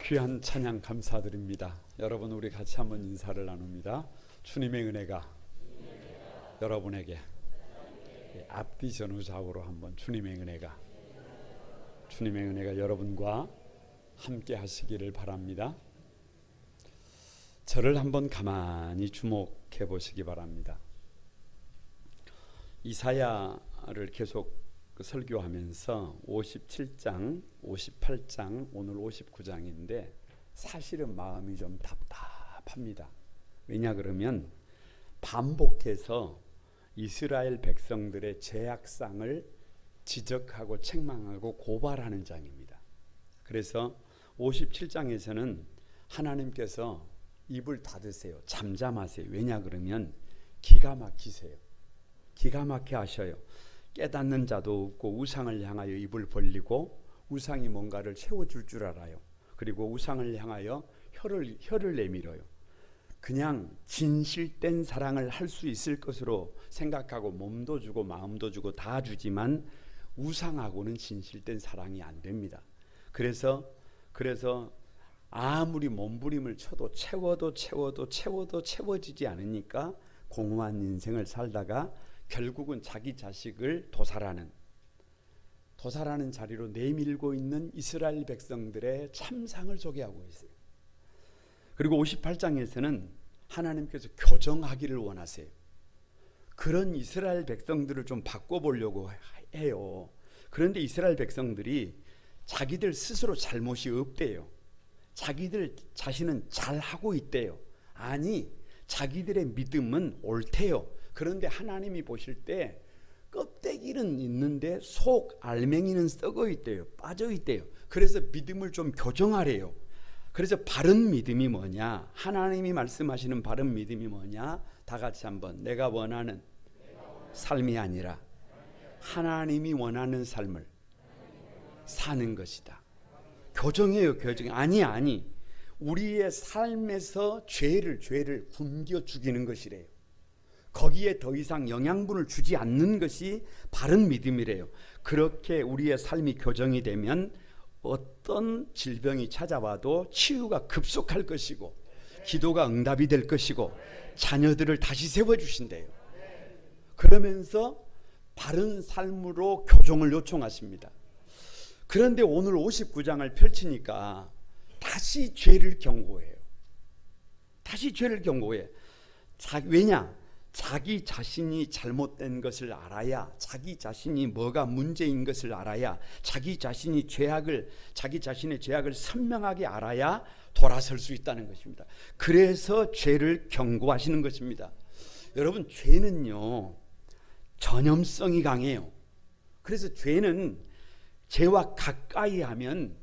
귀한 찬양 감사드립니다. 여러분, 우리 같이 한번 인사를 나눕니다. 주님의 은혜가 여러분에게, 앞뒤 전후 좌우로 한번 주님의 은혜가 여러분과 함께 하시기를 바랍니다. 저를 한번 가만히 주목해 보시기 바랍니다. 이사야를 계속 설교하면서 57장, 58장, 오늘 59장인데 사실은 마음이 좀 답답합니다. 왜냐 그러면 반복해서 이스라엘 백성들의 죄악상을 지적하고 책망하고 고발하는 장입니다. 그래서 57장에서는 하나님께서 입을 닫으세요. 잠잠하세요. 왜냐 그러면 기가 막히세요. 기가 막혀 하셔요. 깨닫는 자도 없고 우상을 향하여 입을 벌리고 우상이 뭔가를 채워줄 줄 알아요. 그리고 우상을 향하여 혀를 내밀어요. 그냥 진실된 사랑을 할 수 있을 것으로 생각하고 몸도 주고 마음도 주고 다 주지만 우상하고는 진실된 사랑이 안 됩니다. 그래서 아무리 몸부림을 쳐도 채워도 채워지지 않으니까 공허한 인생을 살다가 결국은 자기 자식을 도살하는 자리로 내밀고 있는 이스라엘 백성들의 참상을 소개하고 있어요. 그리고 58장에서는 하나님께서 교정하기를 원하세요. 그런 이스라엘 백성들을 좀 바꿔보려고 해요. 그런데 이스라엘 백성들이 자기들 스스로 잘못이 없대요. 자기들 자신은 잘하고 있대요. 아니, 자기들의 믿음은 옳대요. 그런데 하나님이 보실 때 껍데기는 있는데 속 알맹이는 썩어 있대요. 빠져 있대요. 그래서 믿음을 좀 교정하래요. 그래서 바른 믿음이 뭐냐? 하나님이 말씀하시는 바른 믿음이 뭐냐? 다 같이 한번, 내가 원하는 삶이 아니라 하나님이 원하는 삶을 사는 것이다. 교정이에요. 교정. 아니 우리의 삶에서 죄를 굶겨 죽이는 것이래요. 거기에 더 이상 영양분을 주지 않는 것이 바른 믿음이래요. 그렇게 우리의 삶이 교정이 되면 어떤 질병이 찾아와도 치유가 급속할 것이고 기도가 응답이 될 것이고 자녀들을 다시 세워주신대요. 그러면서 바른 삶으로 교정을 요청하십니다. 그런데 오늘 59장을 펼치니까 다시 죄를 경고해요. 왜냐? 자기 자신이 잘못된 것을 알아야, 자기 자신이 뭐가 문제인 것을 알아야, 자기 자신의 죄악을 선명하게 알아야 돌아설 수 있다는 것입니다. 그래서 죄를 경고하시는 것입니다. 여러분, 죄는요 전염성이 강해요. 그래서 죄와 가까이 하면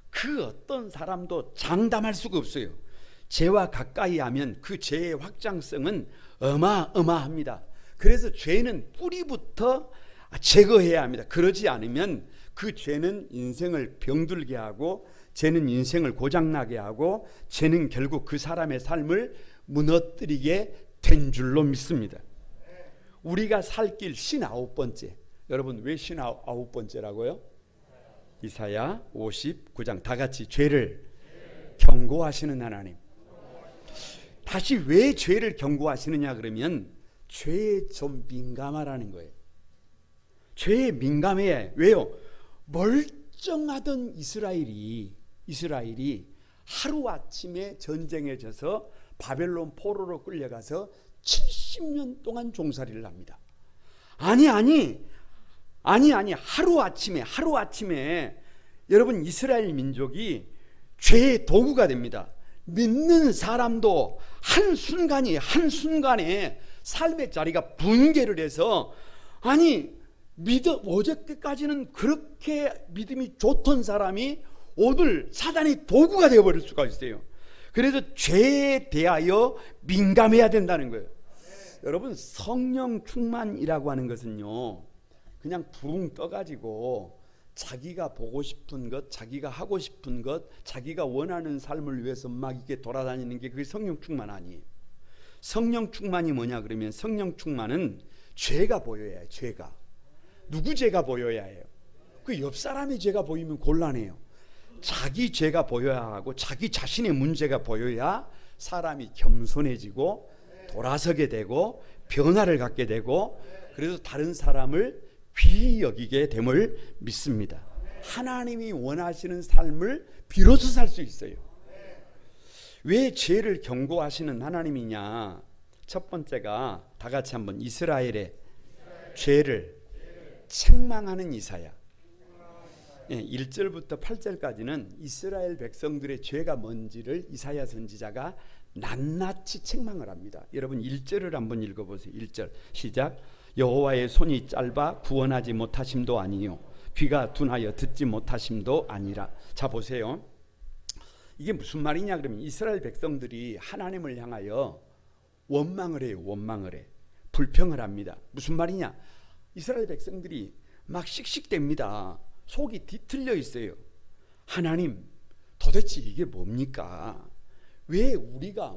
그 어떤 사람도 장담할 수가 없어요. 죄와 가까이 하면 그 죄의 확장성은 어마어마합니다. 그래서 죄는 뿌리부터 제거해야 합니다. 그러지 않으면 그 죄는 인생을 병들게 하고, 죄는 인생을 고장나게 하고, 죄는 결국 그 사람의 삶을 무너뜨리게 된 줄로 믿습니다. 우리가 살 길 59번째. 여러분, 왜 59번째라고요? 이사야 59장. 다 같이, 죄를 경고하시는 하나님. 다시 왜 죄를 경고하시느냐 그러면 죄에 좀 민감하라는 거예요. 죄에 민감해. 왜요? 멀쩡하던 이스라엘이 하루아침에 전쟁에 져서 바벨론 포로로 끌려가서 70년 동안 종살이를 합니다. 아니 하루아침에 여러분, 이스라엘 민족이 죄의 도구가 됩니다. 믿는 사람도 한순간에 삶의 자리가 붕괴를 해서, 어저께까지는 그렇게 믿음이 좋던 사람이 오늘 사단의 도구가 되어버릴 수가 있어요. 그래서 죄에 대하여 민감해야 된다는 거예요. 여러분, 성령 충만이라고 하는 것은요, 그냥 부릉 떠가지고 자기가 보고 싶은 것, 자기가 하고 싶은 것, 자기가 원하는 삶을 위해서 막 이렇게 돌아다니는 게 그게 성령 충만 아니에요. 성령 충만이 뭐냐 그러면, 성령 충만은 죄가 보여야 해요. 누구 죄가 보여야 해요? 그 옆 사람의 죄가 보이면 곤란해요. 자기 죄가 보여야 하고 자기 자신의 문제가 보여야 사람이 겸손해지고 돌아서게 되고 변화를 갖게 되고 그래서 다른 사람을 귀히 여기게 됨을 믿습니다. 하나님이 원하시는 삶을 비로소 살 수 있어요. 왜 죄를 경고하시는 하나님이냐? 첫 번째가 다 같이 한번 이스라엘의 죄를 책망하는 이사야. 1절부터 8절까지는 이스라엘 백성들의 죄가 뭔지를 이사야 선지자가 낱낱이 책망을 합니다. 여러분 1절을 한번 읽어보세요. 1절 시작. 여호와의 손이 짧아 구원하지 못하심도 아니요 귀가 둔하여 듣지 못하심도 아니라. 자 보세요. 이게 무슨 말이냐 그러면 이스라엘 백성들이 하나님을 향하여 원망을 해요. 원망을 해. 불평을 합니다. 무슨 말이냐? 이스라엘 백성들이 막 씩씩댑니다. 속이 뒤틀려 있어요. 하나님 도대체 이게 뭡니까? 왜 우리가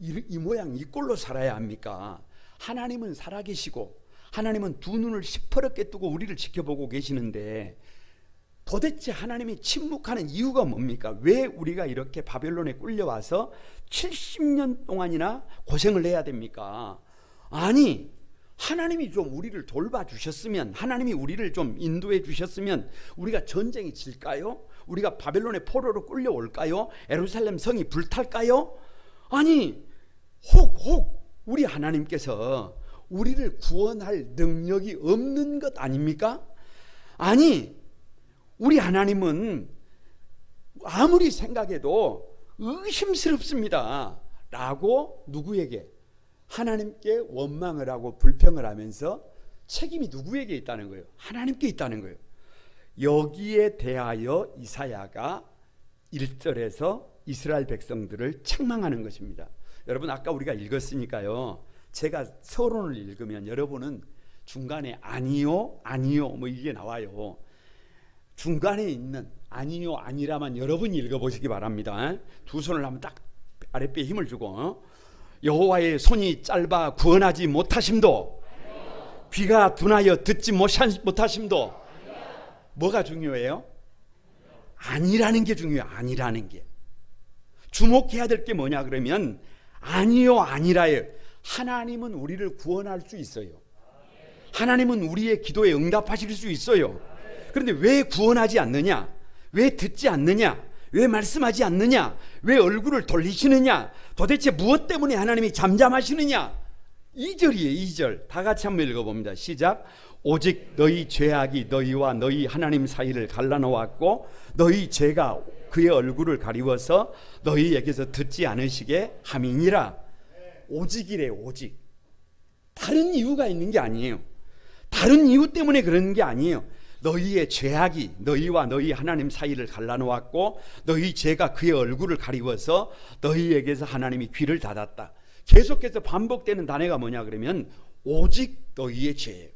이 모양 이 꼴로 살아야 합니까? 하나님은 살아계시고 하나님은 두 눈을 시퍼렇게 뜨고 우리를 지켜보고 계시는데 도대체 하나님이 침묵하는 이유가 뭡니까? 왜 우리가 이렇게 바벨론에 끌려와서 70년 동안이나 고생을 해야 됩니까? 아니 하나님이 좀 우리를 돌봐주셨으면, 하나님이 우리를 좀 인도해 주셨으면 우리가 전쟁이 질까요? 우리가 바벨론의 포로로 끌려올까요? 예루살렘 성이 불탈까요? 아니 혹 우리 하나님께서 우리를 구원할 능력이 없는 것 아닙니까? 아니 우리 하나님은 아무리 생각해도 의심스럽습니다 라고 누구에게? 하나님께 원망을 하고 불평을 하면서 책임이 누구에게 있다는 거예요? 하나님께 있다는 거예요. 여기에 대하여 이사야가 1절에서 이스라엘 백성들을 책망하는 것입니다. 여러분 아까 우리가 읽었으니까요, 제가 서론을 읽으면 여러분은 중간에 아니요 아니요 뭐 이게 나와요. 중간에 있는 아니요 아니라만 여러분이 읽어보시기 바랍니다. 두 손을 한번 딱 아랫배에 힘을 주고 여호와의 손이 짧아 구원하지 못하심도, 귀가 둔하여 듣지 못하심도. 뭐가 중요해요? 아니라는 게 중요해요. 아니라는 게. 주목해야 될 게 뭐냐 그러면 아니요 아니라예요. 하나님은 우리를 구원할 수 있어요. 하나님은 우리의 기도에 응답하실 수 있어요. 그런데 왜 구원하지 않느냐? 왜 듣지 않느냐? 왜 말씀하지 않느냐? 왜 얼굴을 돌리시느냐? 도대체 무엇 때문에 하나님이 잠잠하시느냐? 2절이에요. 2절 다 같이 한번 읽어봅니다. 시작. 오직 너희 죄악이 너희와 너희 하나님 사이를 갈라놓았고 너희 죄가 그의 얼굴을 가리워서 너희에게서 듣지 않으시게 함이니라. 오직이래. 오직. 다른 이유가 있는 게 아니에요. 다른 이유 때문에 그러는 게 아니에요. 너희의 죄악이 너희와 너희 하나님 사이를 갈라놓았고 너희 죄가 그의 얼굴을 가리워서 너희에게서 하나님이 귀를 닫았다. 계속해서 반복되는 단어가 뭐냐 그러면 오직 너희의 죄예요.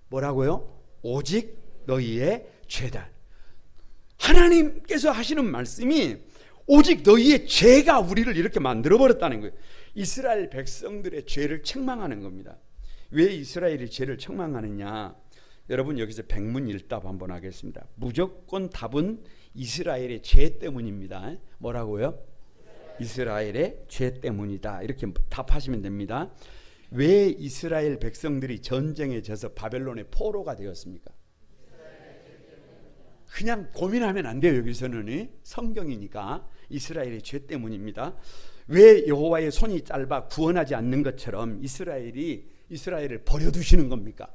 뭐라고요? 오직 너희의 죄다. 하나님께서 하시는 말씀이 오직 너희의 죄가 우리를 이렇게 만들어버렸다는 거예요. 이스라엘 백성들의 죄를 책망하는 겁니다. 왜 이스라엘이 죄를 책망하느냐? 여러분 여기서 백문일답 한번 하겠습니다. 무조건 답은 이스라엘의 죄 때문입니다. 뭐라고요? 이스라엘의 죄 때문이다. 이렇게 답하시면 됩니다. 왜 이스라엘 백성들이 전쟁에 져서 바벨론의 포로가 되었습니까? 그냥 고민하면 안 돼요. 여기서는 성경이니까 이스라엘의 죄 때문입니다. 왜 여호와의 손이 짧아 구원하지 않는 것처럼 이스라엘을 버려두시는 겁니까?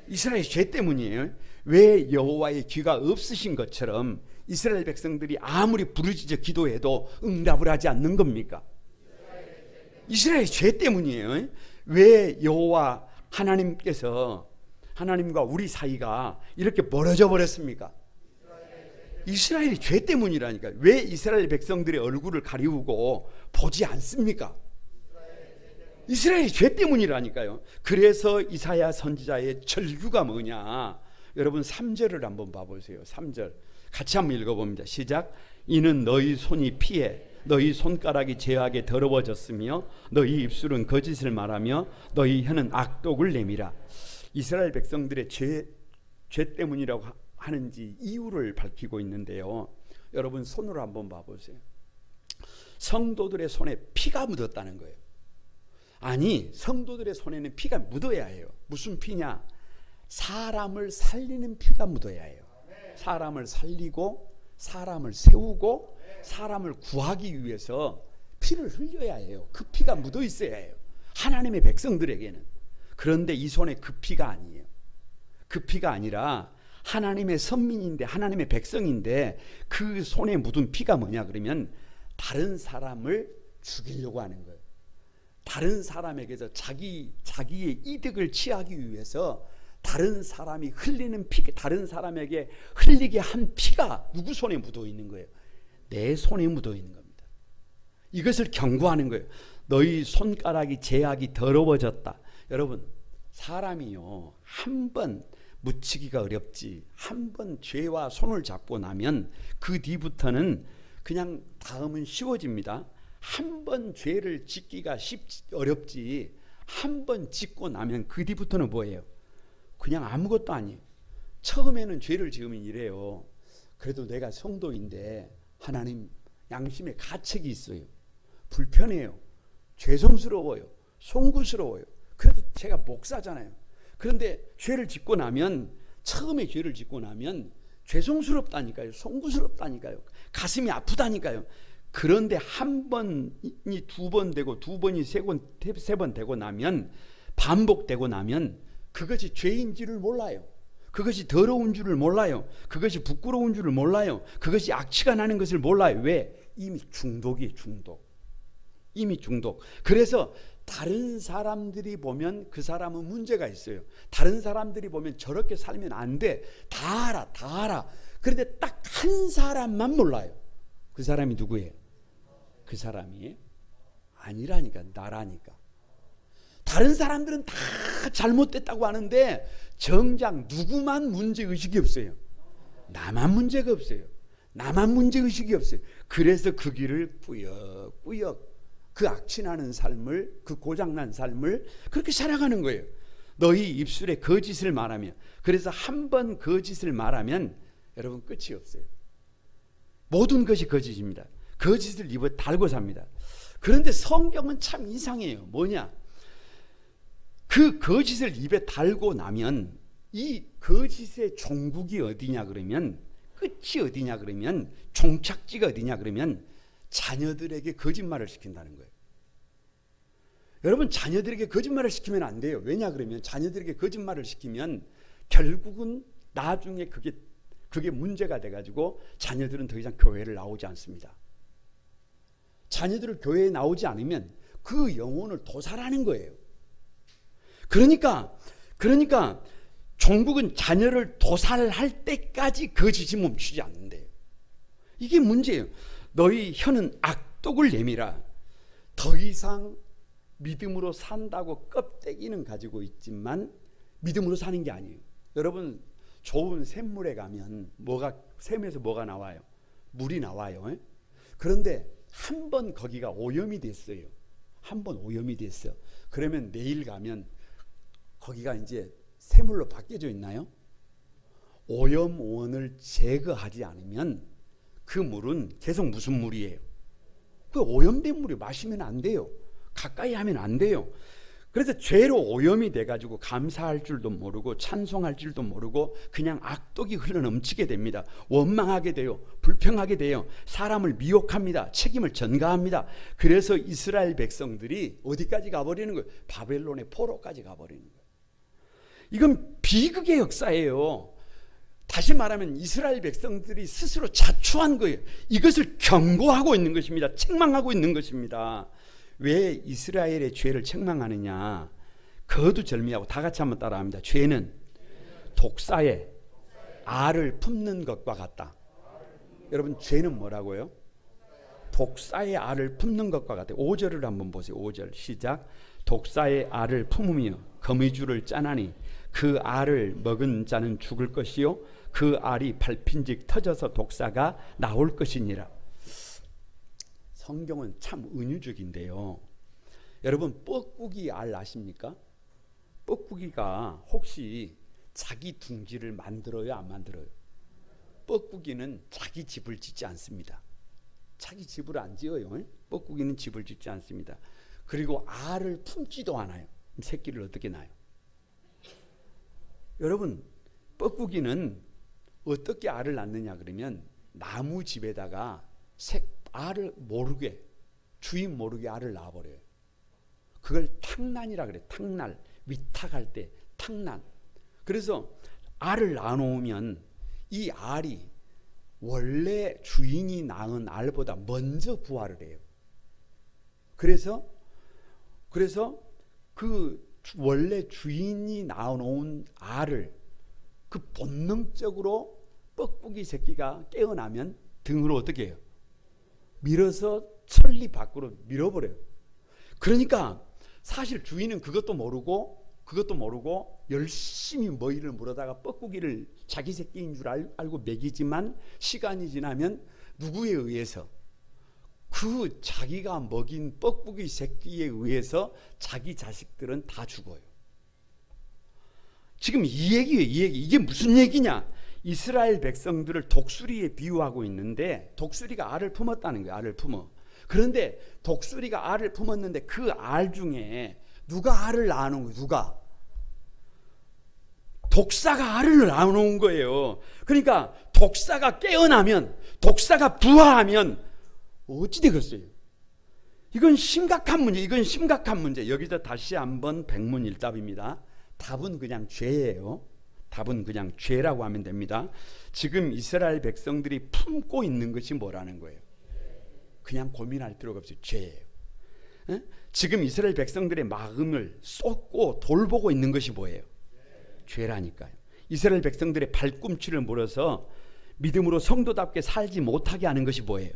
이스라엘의 죄 때문이에요. 왜 여호와의 귀가 없으신 것처럼 이스라엘 백성들이 아무리 부르짖어 기도해도 응답을 하지 않는 겁니까? 이스라엘의 죄 때문이에요. 왜 여호와 하나님께서 하나님과 우리 사이가 이렇게 멀어져 버렸습니까? 이스라엘의 죄 때문이라니까. 왜 이스라엘 백성들의 얼굴을 가리우고 보지 않습니까? 이스라엘의 죄 때문이라니까요. 그래서 이사야 선지자의 절규가 뭐냐? 여러분 3절을 한번 봐보세요. 3절 같이 한번 읽어봅니다. 시작. 이는 너희 손이 피해 너희 손가락이 죄악에 더러워졌으며 너희 입술은 거짓을 말하며 너희 혀는 악독을 내밀어. 이스라엘 백성들의 죄 때문이라고 하는지 이유를 밝히고 있는데요. 여러분 손으로 한번 봐보세요. 성도들의 손에 피가 묻었다는 거예요. 아니, 성도들의 손에는 피가 묻어야 해요. 무슨 피냐? 사람을 살리는 피가 묻어야 해요. 사람을 살리고 사람을 세우고 사람을 구하기 위해서 피를 흘려야 해요. 그 피가 묻어 있어야 해요. 하나님의 백성들에게는. 그런데 이 손에 그 피가 아니에요. 그 피가 아니라 하나님의 선민인데, 하나님의 백성인데, 그 손에 묻은 피가 뭐냐 그러면 다른 사람을 죽이려고 하는 거예요. 다른 사람에게서 자기의 이득을 취하기 위해서 다른 사람이 흘리는 피, 다른 사람에게 흘리게 한 피가 누구 손에 묻어 있는 거예요? 내 손에 묻어 있는 겁니다. 이것을 경고하는 거예요. 너희 손가락이 제약이 더러워졌다. 여러분, 사람이요, 한 번 묻히기가 어렵지, 한 번 죄와 손을 잡고 나면 그 뒤부터는 그냥 다음은 쉬워집니다. 한 번 죄를 짓기가 어렵지, 한 번 짓고 나면 그 뒤부터는 뭐예요? 그냥 아무것도 아니에요. 처음에는 죄를 지으면 이래요. 그래도 내가 성도인데 하나님, 양심의 가책이 있어요. 불편해요. 죄송스러워요. 송구스러워요. 그래도 제가 목사잖아요. 그런데 죄를 짓고 나면, 처음에 죄를 짓고 나면 죄송스럽다니까요. 송구스럽다니까요. 가슴이 아프다니까요. 그런데 한 번이 두 번 되고, 두 번이 세 번 되고 나면, 반복되고 나면 그것이 죄인 줄을 몰라요. 그것이 더러운 줄을 몰라요. 그것이 부끄러운 줄을 몰라요. 그것이 악취가 나는 것을 몰라요. 왜? 이미 중독이에요. 중독. 이미 중독. 그래서 다른 사람들이 보면 그 사람은 문제가 있어요. 다른 사람들이 보면 저렇게 살면 안 돼. 다 알아, 다 알아. 그런데 딱 한 사람만 몰라요. 그 사람이 누구예요? 그 사람이 아니라니까, 나라니까. 다른 사람들은 다 잘못됐다고 하는데 정작 누구만 문제의식이 없어요? 나만 문제가 없어요. 나만 문제의식이 없어요. 그래서 그 길을 꾸역꾸역, 그 악취나는 삶을, 그 고장난 삶을 그렇게 살아가는 거예요. 너희 입술에 거짓을 말하며. 그래서 한 번 거짓을 말하면 여러분 끝이 없어요. 모든 것이 거짓입니다. 거짓을 입에 달고 삽니다. 그런데 성경은 참 이상해요. 뭐냐? 그 거짓을 입에 달고 나면 이 거짓의 종국이 어디냐 그러면, 끝이 어디냐 그러면, 종착지가 어디냐 그러면 자녀들에게 거짓말을 시킨다는 거예요. 여러분, 자녀들에게 거짓말을 시키면 안 돼요. 왜냐 그러면 자녀들에게 거짓말을 시키면 결국은 나중에 그게 문제가 돼가지고 자녀들은 더 이상 교회를 나오지 않습니다. 자녀들을 교회에 나오지 않으면 그 영혼을 도살하는 거예요. 그러니까 종국은 자녀를 도살할 때까지 거짓이 멈추지 않는데요. 이게 문제예요. 너희 혀는 악독을 내밀어. 더 이상 믿음으로 산다고 껍데기는 가지고 있지만 믿음으로 사는 게 아니에요. 여러분, 좋은 샘물에 가면 샘에서 뭐가 나와요? 물이 나와요. 그런데 한 번 거기가 오염이 됐어요. 한 번 오염이 됐어요. 그러면 내일 가면 거기가 이제 샘물로 바뀌어져 있나요? 오염원을 제거하지 않으면 그 물은 계속 무슨 물이에요? 그 오염된 물이 마시면 안 돼요. 가까이 하면 안 돼요. 그래서 죄로 오염이 돼가지고 감사할 줄도 모르고 찬송할 줄도 모르고 그냥 악독이 흘러넘치게 됩니다. 원망하게 돼요. 불평하게 돼요. 사람을 미혹합니다. 책임을 전가합니다. 그래서 이스라엘 백성들이 어디까지 가버리는 거예요? 바벨론의 포로까지 가버리는 거예요. 이건 비극의 역사예요. 다시 말하면 이스라엘 백성들이 스스로 자초한 거예요. 이것을 경고하고 있는 것입니다. 책망하고 있는 것입니다. 왜 이스라엘의 죄를 책망하느냐? 거두절미하고 다 같이 한번 따라합니다. 죄는 독사에 알을 품는 것과 같다. 여러분, 죄는 뭐라고요? 독사의 알을 품는 것과 같아요. 5절을 한번 보세요. 5절 시작. 독사의 알을 품으며 거미줄을 짜나니 그 알을 먹은 자는 죽을 것이요 그 알이 밟힌즉 터져서 독사가 나올 것이니라. 성경은 참 은유적인데요. 여러분, 뻐꾸기 알 아십니까? 뻐꾸기가 혹시 자기 둥지를 만들어요, 안 만들어요? 뻐꾸기는 자기 집을 짓지 않습니다. 자기 집을 안 지어요. 뻐꾸기는 집을 짓지 않습니다. 그리고 알을 품지도 않아요. 새끼를 어떻게 낳아요? 여러분, 뻐꾸기는 어떻게 알을 낳느냐 그러면 나무 집에다가 알을 모르게, 주인 모르게 알을 낳아버려요. 그걸 탕난이라 그래요. 탕날, 위탁할 때 탕난. 그래서 알을 낳아놓으면 이 알이 원래 주인이 낳은 알보다 먼저 부화를 해요. 그래서 그 원래 주인이 낳아놓은 알을 그 본능적으로 뻐꾸기 새끼가 깨어나면 등으로 어떻게 해요? 밀어서 천리 밖으로 밀어버려요. 그러니까 사실 주인은 그것도 모르고 열심히 먹이를 물어다가 뻐꾸기를 자기 새끼인 줄 알고 먹이지만 시간이 지나면 누구에 의해서, 그 자기가 먹인 뻐꾸기 새끼에 의해서 자기 자식들은 다 죽어요. 지금 이 얘기예요. 이 얘기. 이게 무슨 얘기냐? 이스라엘 백성들을 독수리에 비유하고 있는데, 독수리가 알을 품었다는 거예요. 알을 품어. 그런데 독수리가 알을 품었는데 그 알 중에 누가 알을 낳아놓은 거예요? 누가? 독사가 알을 낳아놓은 거예요. 그러니까 독사가 깨어나면, 독사가 부화하면 어찌 되겠어요? 이건 심각한 문제. 이건 심각한 문제. 여기서 다시 한번 백문일답입니다. 답은 그냥 죄예요. 답은 그냥 죄라고 하면 됩니다. 지금 이스라엘 백성들이 품고 있는 것이 뭐라는 거예요? 그냥 고민할 필요가 없어요. 죄예요. 에? 지금 이스라엘 백성들의 마음을 쏟고 돌보고 있는 것이 뭐예요? 죄라니까요. 이스라엘 백성들의 발꿈치를 물어서 믿음으로 성도답게 살지 못하게 하는 것이 뭐예요?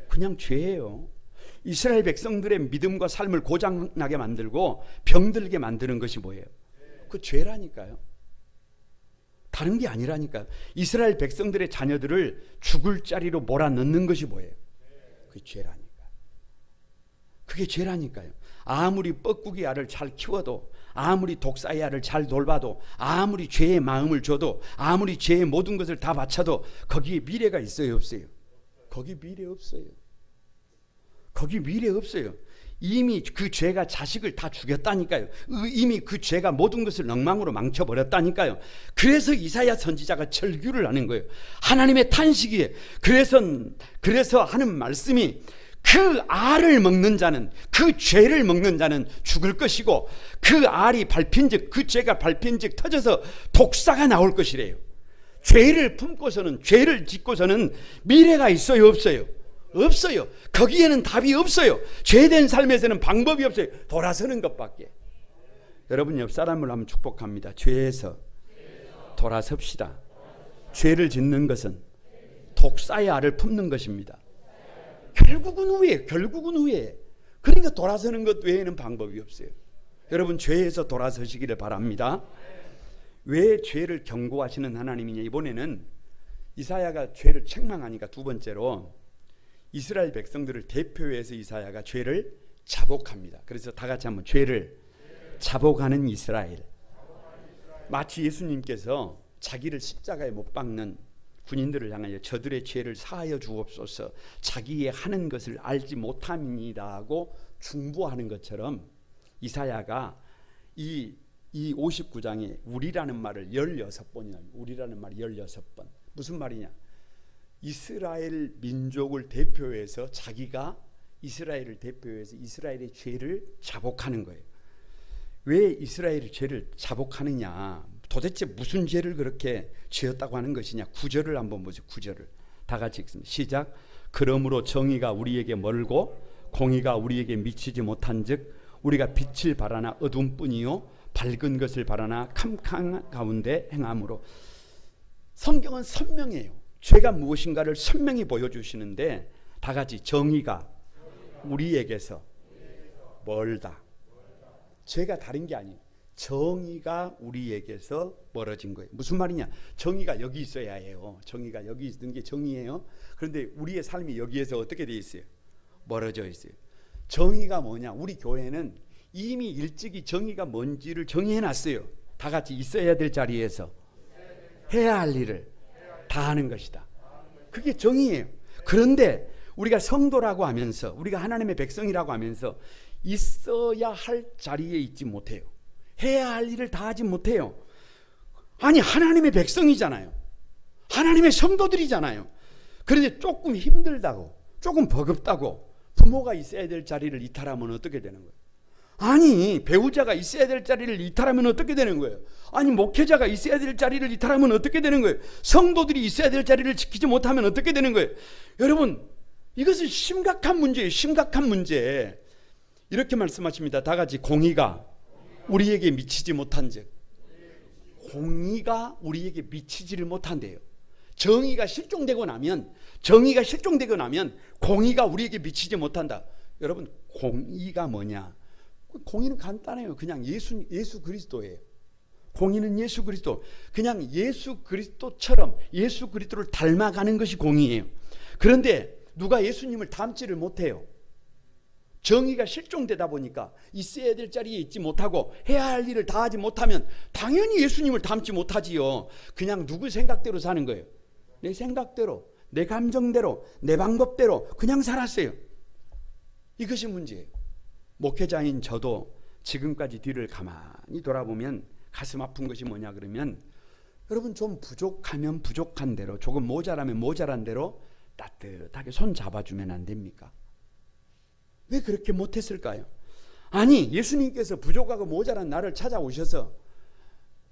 그냥 죄예요. 이스라엘 백성들의 믿음과 삶을 고장나게 만들고 병들게 만드는 것이 뭐예요? 그 죄라니까요. 다른 게 아니라니까요. 이스라엘 백성들의 자녀들을 죽을 자리로 몰아넣는 것이 뭐예요? 그게 죄라니까요. 그게 죄라니까요. 아무리 뻐꾸기 알을 잘 키워도, 아무리 독사의 알을 잘 돌봐도, 아무리 죄의 마음을 줘도, 아무리 죄의 모든 것을 다 바쳐도 거기에 미래가 있어요, 없어요? 거기 미래 없어요. 거기 미래 없어요. 이미 그 죄가 자식을 다 죽였다니까요. 이미 그 죄가 모든 것을 엉망으로 망쳐버렸다니까요. 그래서 이사야 선지자가 절규를 하는 거예요. 하나님의 탄식이에요. 그래서 하는 말씀이, 그 알을 먹는 자는, 그 죄를 먹는 자는 죽을 것이고, 그 알이 밟힌즉, 그 죄가 밟힌즉 터져서 독사가 나올 것이래요. 죄를 품고서는, 죄를 짓고서는 미래가 있어요, 없어요? 없어요. 거기에는 답이 없어요. 죄된 삶에서는 방법이 없어요. 돌아서는 것밖에. 여러분 옆 사람을 한번 축복합니다. 죄에서 돌아섭시다. 죄를 짓는 것은 독사의 알을 품는 것입니다. 결국은 후회예요. 결국은 후회예요. 그러니까 돌아서는 것 외에는 방법이 없어요. 여러분 죄에서 돌아서시기를 바랍니다. 왜 죄를 경고하시는 하나님이냐? 이번에는 이사야가 죄를 책망하니까 두 번째로 이스라엘 백성들을 대표해서 이사야가 죄를 자복합니다. 그래서 다 같이 한번 죄를 자복하는 이스라엘. 마치 예수님께서 자기를 십자가에 못 박는 군인들을 향하여 저들의 죄를 사하여 주옵소서, 자기의 하는 것을 알지 못함이니라고 중보하는 것처럼 이사야가 이 59장에 우리라는 말을 16번이나, 우리라는 말이 16번. 무슨 말이냐? 이스라엘 민족을 대표해서, 자기가 이스라엘을 대표해서 이스라엘의 죄를 자복하는 거예요. 왜 이스라엘의 죄를 자복하느냐? 도대체 무슨 죄를 그렇게 지었다고 하는 것이냐? 9절을 한번 보죠. 9절을 다 같이 읽습니다. 시작. 그러므로 정의가 우리에게 멀고 공의가 우리에게 미치지 못한즉 우리가 빛을 바라나 어둠뿐이요 밝은 것을 바라나 캄캄한 가운데 행함으로. 성경은 선명해요. 죄가 무엇인가를 선명히 보여주시는데, 다 같이 정의가 우리에게서 멀다. 죄가 다른 게 아니에요. 정의가 우리에게서 멀어진 거예요. 무슨 말이냐? 정의가 여기 있어야 해요. 정의가 여기 있는 게 정의예요. 그런데 우리의 삶이 여기에서 어떻게 돼 있어요? 멀어져 있어요. 정의가 뭐냐? 우리 교회는 이미 일찍이 정의가 뭔지를 정의해 놨어요. 다 같이 있어야 될 자리에서 해야 할 일을 다하는 것이다. 그게 정의예요. 그런데 우리가 성도라고 하면서, 우리가 하나님의 백성이라고 하면서 있어야 할 자리에 있지 못해요. 해야 할 일을 다 하지 못해요. 아니, 하나님의 백성이잖아요. 하나님의 성도들이잖아요. 그런데 조금 힘들다고, 조금 버겁다고 부모가 있어야 될 자리를 이탈하면 어떻게 되는 거예요? 아니, 배우자가 있어야 될 자리를 이탈하면 어떻게 되는 거예요? 아니, 목회자가 있어야 될 자리를 이탈하면 어떻게 되는 거예요? 성도들이 있어야 될 자리를 지키지 못하면 어떻게 되는 거예요? 여러분, 이것은 심각한 문제예요. 심각한 문제. 이렇게 말씀하십니다. 다 같이, 공의가 우리에게 미치지 못한즉. 공의가 우리에게 미치지를 못한대요. 정의가 실종되고 나면 공의가 우리에게 미치지 못한다. 여러분, 공의가 뭐냐? 공의는 간단해요. 그냥 예수 그리스도예요. 공의는 예수 그리스도. 그냥 예수 그리스도처럼 예수 그리스도를 닮아가는 것이 공의예요. 그런데 누가 예수님을 닮지를 못해요. 정의가 실종되다 보니까 있어야 될 자리에 있지 못하고 해야 할 일을 다 하지 못하면 당연히 예수님을 닮지 못하지요. 그냥 누구 생각대로 사는 거예요. 내 생각대로, 내 감정대로, 내 방법대로 그냥 살았어요. 이것이 문제예요. 목회자인 저도 지금까지 뒤를 가만히 돌아보면 가슴 아픈 것이 뭐냐 그러면, 여러분, 좀 부족하면 부족한 대로, 조금 모자라면 모자란 대로 따뜻하게 손 잡아주면 안 됩니까? 왜 그렇게 못했을까요? 아니, 예수님께서 부족하고 모자란 나를 찾아오셔서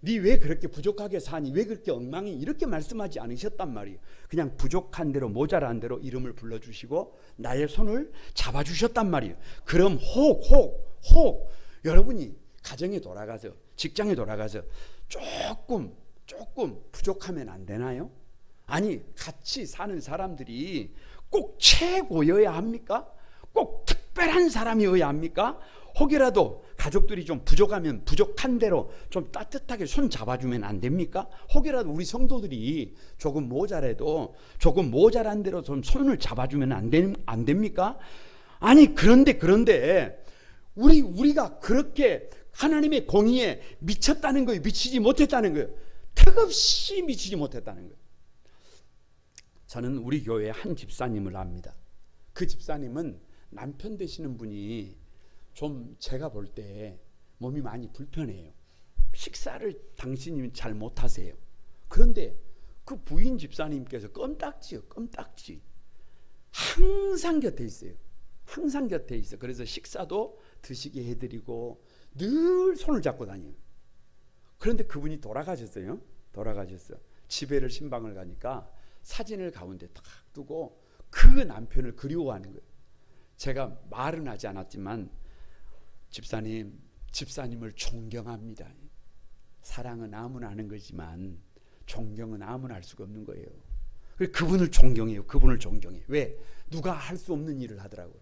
네 왜 그렇게 부족하게 사니? 왜 그렇게 엉망이? 이렇게 말씀하지 않으셨단 말이에요. 그냥 부족한 대로, 모자란 대로 이름을 불러주시고 나의 손을 잡아주셨단 말이에요. 그럼 혹 여러분이 가정에 돌아가서, 직장에 돌아가서 조금 부족하면 안 되나요? 아니, 같이 사는 사람들이 꼭 최고여야 합니까? 꼭 특별한 사람이어야 합니까? 혹이라도 가족들이 좀 부족하면 부족한 대로 좀 따뜻하게 손 잡아주면 안 됩니까? 혹이라도 우리 성도들이 조금 모자라도 조금 모자란 대로 좀 손을 잡아주면 안 됩니까? 아니, 그런데 우리가 그렇게 하나님의 공의에 미쳤다는 거예요? 미치지 못했다는 거예요? 턱없이 미치지 못했다는 거예요. 저는 우리 교회의 한 집사님을 압니다. 그 집사님은 남편 되시는 분이 좀 제가 볼 때 몸이 많이 불편해요. 식사를 당신이 잘 못하세요. 그런데 그 부인 집사님께서 껌딱지 항상 곁에 있어요. 항상 곁에 있어. 그래서 식사도 드시게 해드리고 늘 손을 잡고 다녀요. 그런데 그분이 돌아가셨어요. 집에를 신방을 가니까 사진을 가운데 탁 두고 그 남편을 그리워하는 거예요. 제가 말은 하지 않았지만, 집사님을 존경합니다. 사랑은 아무나 하는 거지만 존경은 아무나 할 수가 없는 거예요. 그분을 존경해요. 왜? 누가 할 수 없는 일을 하더라고요.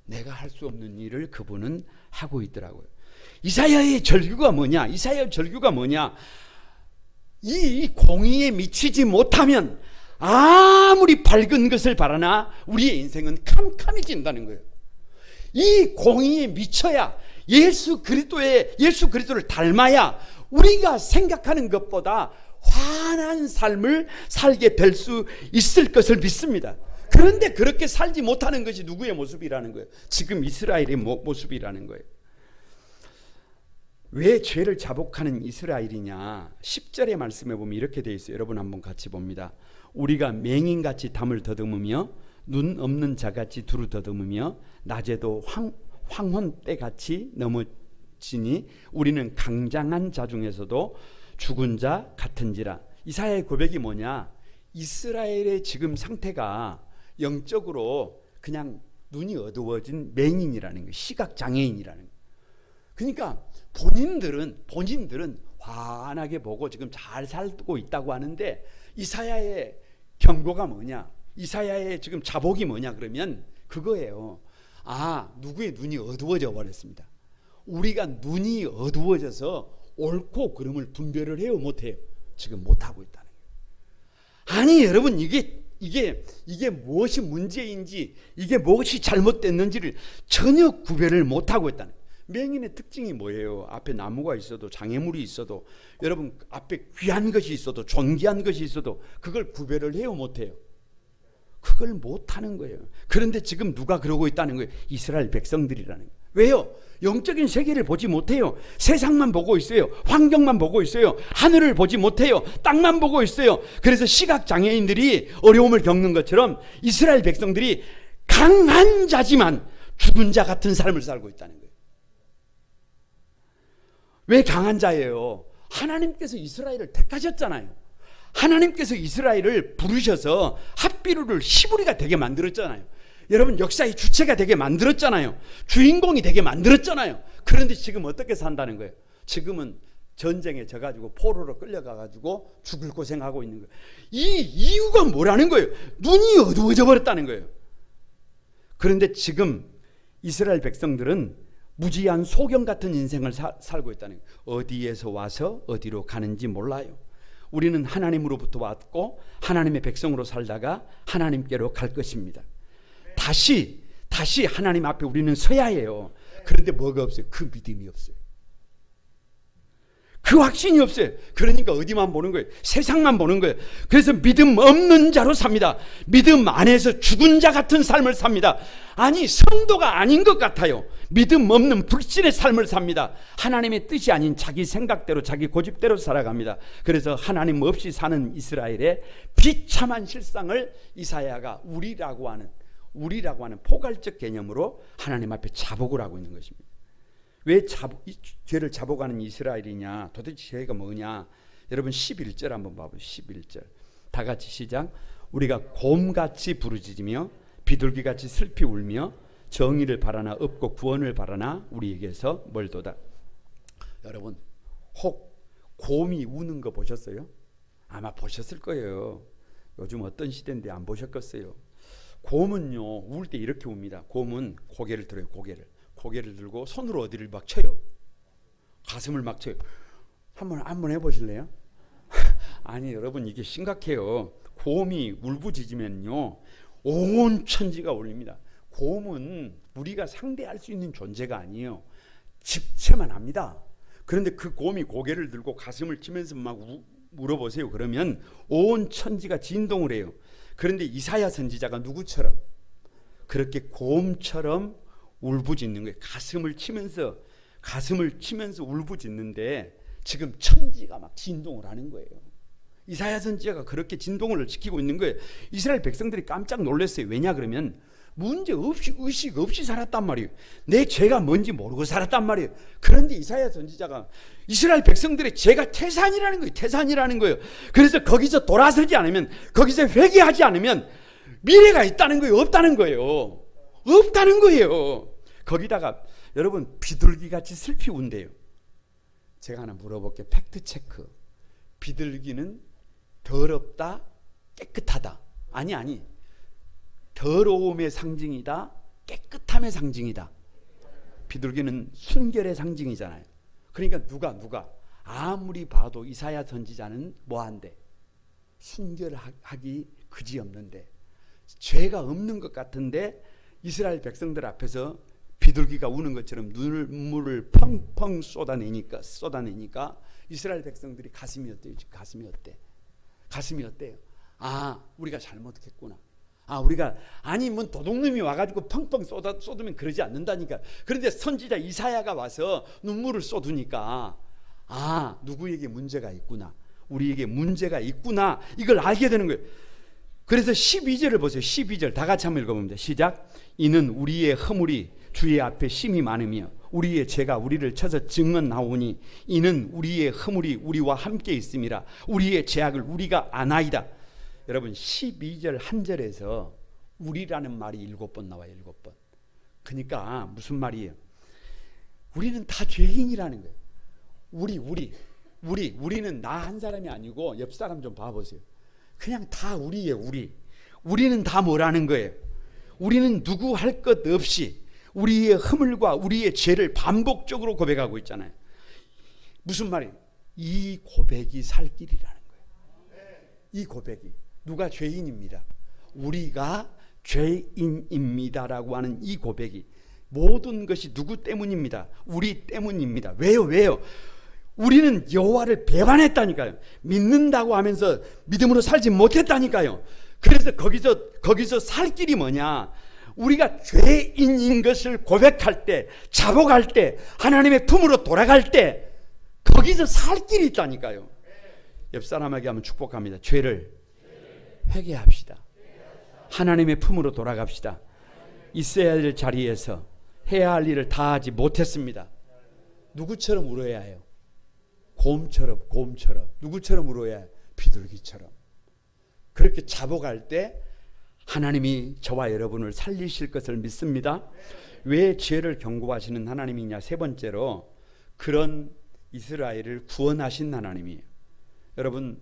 내가 할 수 없는 일을 그분은 하고 있더라고요. 이사야의 절규가 뭐냐? 이 공의에 미치지 못하면 아무리 밝은 것을 바라나 우리의 인생은 캄캄해진다는 거예요. 이 공의에 미쳐야, 예수 그리스도를 닮아야 우리가 생각하는 것보다 환한 삶을 살게 될 수 있을 것을 믿습니다. 그런데 그렇게 살지 못하는 것이 누구의 모습이라는 거예요? 지금 이스라엘의 모습이라는 거예요. 왜 죄를 자복하는 이스라엘이냐? 10절의 말씀에 보면 이렇게 되어 있어요. 여러분 한번 같이 봅니다. 우리가 맹인같이 담을 더듬으며 눈 없는 자같이 두루 더듬으며 낮에도 황혼때같이 넘어지니 우리는 강장한 자 중에서도 죽은 자 같은지라. 이사야의 고백이 뭐냐? 이스라엘의 지금 상태가 영적으로 그냥 눈이 어두워진 맹인이라는 거예요. 시각장애인이라는 거예요. 그러니까 본인들은 환하게 보고 지금 잘 살고 있다고 하는데, 이사야의 경고가 뭐냐? 이사야의 지금 자복이 뭐냐 그러면 그거예요. 누구의 눈이 어두워져 버렸습니다. 우리가 눈이 어두워져서 옳고 그름을 분별을 해요, 못해요? 지금 못하고 있다는 거예요. 아니, 여러분, 이게 무엇이 문제인지, 이게 무엇이 잘못됐는지를 전혀 구별을 못하고 있다는 거예요. 맹인의 특징이 뭐예요? 앞에 나무가 있어도 장애물이 있어도 여러분 앞에 귀한 것이 있어도 존귀한 것이 있어도 그걸 구별을 해요? 못해요? 그걸 못하는 거예요. 그런데 지금 누가 그러고 있다는 거예요? 이스라엘 백성들이라는 거예요. 왜요? 영적인 세계를 보지 못해요. 세상만 보고 있어요. 환경만 보고 있어요. 하늘을 보지 못해요. 땅만 보고 있어요. 그래서 시각장애인들이 어려움을 겪는 것처럼 이스라엘 백성들이 강한 자지만 죽은 자 같은 삶을 살고 있다는 거예요. 왜 강한 자예요? 하나님께서 이스라엘을 택하셨잖아요. 하나님께서 이스라엘을 부르셔서 핫비루를 히브리가 되게 만들었잖아요. 여러분 역사의 주체가 되게 만들었잖아요. 주인공이 되게 만들었잖아요. 그런데 지금 어떻게 산다는 거예요? 지금은 전쟁에 져가지고 포로로 끌려가가지고 죽을 고생하고 있는 거예요. 이 이유가 뭐라는 거예요? 눈이 어두워져 버렸다는 거예요. 그런데 지금 이스라엘 백성들은 무지한 소경 같은 인생을 살고 있다는 거예요. 어디에서 와서 어디로 가는지 몰라요. 우리는 하나님으로부터 왔고 하나님의 백성으로 살다가 하나님께로 갈 것입니다. 다시 하나님 앞에 우리는 서야 해요. 그런데 뭐가 없어요? 그 믿음이 없어요. 그 확신이 없어요. 그러니까 어디만 보는 거예요? 세상만 보는 거예요. 그래서 믿음 없는 자로 삽니다. 믿음 안에서 죽은 자 같은 삶을 삽니다. 아니 성도가 아닌 것 같아요. 믿음 없는 불신의 삶을 삽니다. 하나님의 뜻이 아닌 자기 생각대로 자기 고집대로 살아갑니다. 그래서 하나님 없이 사는 이스라엘의 비참한 실상을 이사야가 우리라고 하는 포괄적 개념으로 하나님 앞에 자복을 하고 있는 것입니다. 왜 죄를 자복하는 이스라엘이냐? 도대체 죄가 뭐냐? 여러분 11절 한번 봐보세요. 11절 다 같이 시작. 우리가 곰같이 부르짖으며 비둘기같이 슬피 울며 정의를 바라나 없고 구원을 바라나 우리에게서 멀도다. 여러분 혹 곰이 우는 거 보셨어요? 아마 보셨을 거예요. 요즘 어떤 시대인데 안 보셨겠어요? 곰은요 울 때 이렇게 웁니다. 곰은 고개를 들어요. 고개를 들고 손으로 어디를 막 쳐요. 가슴을 막 쳐요. 한번 해보실래요? 아니 여러분 이게 심각해요. 곰이 울부짖으면요 온 천지가 울립니다. 곰은 우리가 상대할 수 있는 존재가 아니에요. 집체만 합니다. 그런데 그 곰이 고개를 들고 가슴을 치면서 막 물어보세요. 그러면 온 천지가 진동을 해요. 그런데 이사야 선지자가 누구처럼? 그렇게 곰처럼 울부짖는 거예요. 가슴을 치면서 울부짖는데 지금 천지가 막 진동을 하는 거예요. 이사야 선지자가 그렇게 진동을 시키고 있는 거예요. 이스라엘 백성들이 깜짝 놀랐어요. 왜냐 그러면 문제 없이 의식 없이 살았단 말이에요. 내 죄가 뭔지 모르고 살았단 말이에요. 그런데 이사야 선지자가 이스라엘 백성들의 죄가 태산이라는 거예요. 그래서 거기서 돌아서지 않으면, 거기서 회개하지 않으면 미래가 있다는 거예요? 없다는 거예요? 없다는 거예요. 거기다가 여러분 비둘기같이 슬피 운대요. 제가 하나 물어볼게요. 팩트 체크. 비둘기는 더럽다, 깨끗하다. 아니. 더러움의 상징이다, 깨끗함의 상징이다. 비둘기는 순결의 상징이잖아요. 그러니까 누가 아무리 봐도 이사야 선지자는 뭐한데? 순결하기 그지없는데, 죄가 없는 것 같은데 이스라엘 백성들 앞에서 비둘기가 우는 것처럼 눈물을 펑펑 쏟아내니까 이스라엘 백성들이 가슴이 어때요? 가슴이 어때요? 아, 우리가 잘못했구나. 아니 도둑놈이 와가지고 펑펑 쏟으면 그러지 않는다니까. 그런데 선지자 이사야가 와서 눈물을 쏟으니까 누구에게 문제가 있구나, 우리에게 문제가 있구나, 이걸 알게 되는 거예요. 그래서 12절을 보세요. 12절 다 같이 한번 읽어봅니다. 시작. 이는 우리의 허물이 주의 앞에 심히 많으며 우리의 죄가 우리를 쳐서 증언나오니 이는 우리의 허물이 우리와 함께 있음이라 우리의 죄악을 우리가 아나이다. 여러분 12절 한 절에서 우리라는 말이 7번 나와요. 7번. 그러니까 무슨 말이에요? 우리는 다 죄인이라는 거예요. 우리는 나 한 사람이 아니고 옆 사람 좀 봐보세요. 그냥 다 우리예요. 우리는 다 뭐라는 거예요? 우리는 누구 할 것 없이 우리의 허물과 우리의 죄를 반복적으로 고백하고 있잖아요. 무슨 말이에요? 이 고백이 살 길이라는 거예요. 이 고백이. 누가 죄인입니다. 우리가 죄인입니다라고 하는 이 고백이 모든 것이 누구 때문입니다. 우리 때문입니다. 왜요? 우리는 여호와를 배반했다니까요. 믿는다고 하면서 믿음으로 살지 못했다니까요. 그래서 거기서 살 길이 뭐냐? 우리가 죄인인 것을 고백할 때, 자복할 때, 하나님의 품으로 돌아갈 때 거기서 살 길이 있다니까요. 옆 사람에게 한번 축복합니다. 죄를 회개합시다. 하나님의 품으로 돌아갑시다. 있어야 될 자리에서 해야 할 일을 다 하지 못했습니다. 누구처럼 울어야 해요? 곰처럼. 누구처럼 울어야 해요? 비둘기처럼. 그렇게 자복할 때 하나님이 저와 여러분을 살리실 것을 믿습니다. 왜 죄를 경고하시는 하나님이냐? 세 번째로, 그런 이스라엘을 구원하신 하나님이에요. 여러분,